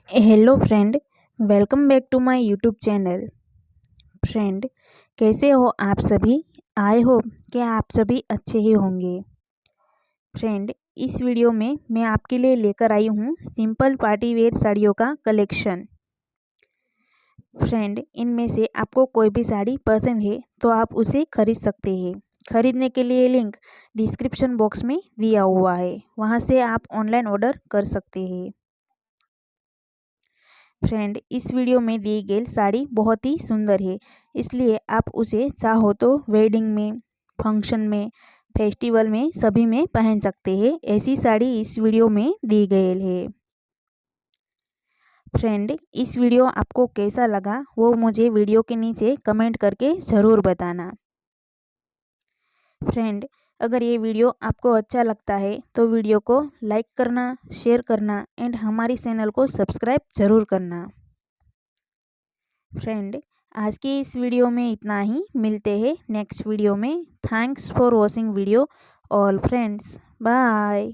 Hello friend, welcome back to my YouTube channel. Friend, कैसे हो आप सभी? आई होप कि आप सभी अच्छे ही होंगे। फ्रेंड, इस वीडियो में मैं आपके लिए लेकर आई हूँ सिंपल पार्टी वेयर साड़ियों का कलेक्शन। फ्रेंड, इनमें से आपको कोई भी साड़ी पसंद है तो आप उसे खरीद सकते हैं। खरीदने के लिए लिंक डिस्क्रिप्शन बॉक्स में दिया हुआ है, वहाँ से आप ऑनलाइन ऑर्डर कर सकते हैं। फ्रेंड, इस वीडियो में दी गई साड़ी बहुत ही सुंदर है, इसलिए आप उसे चाहो तो वेडिंग में, फंक्शन में, फेस्टिवल में सभी में पहन सकते हैं। ऐसी साड़ी इस वीडियो में दी गई है। फ्रेंड, इस वीडियो आपको कैसा लगा वो मुझे वीडियो के नीचे कमेंट करके ज़रूर बताना। फ्रेंड, अगर ये वीडियो आपको अच्छा लगता है तो वीडियो को लाइक करना, शेयर करना एंड हमारी चैनल को सब्सक्राइब ज़रूर करना। फ्रेंड, आज के इस वीडियो में इतना ही। मिलते हैं नेक्स्ट वीडियो में। Thanks for watching video all friends. Bye.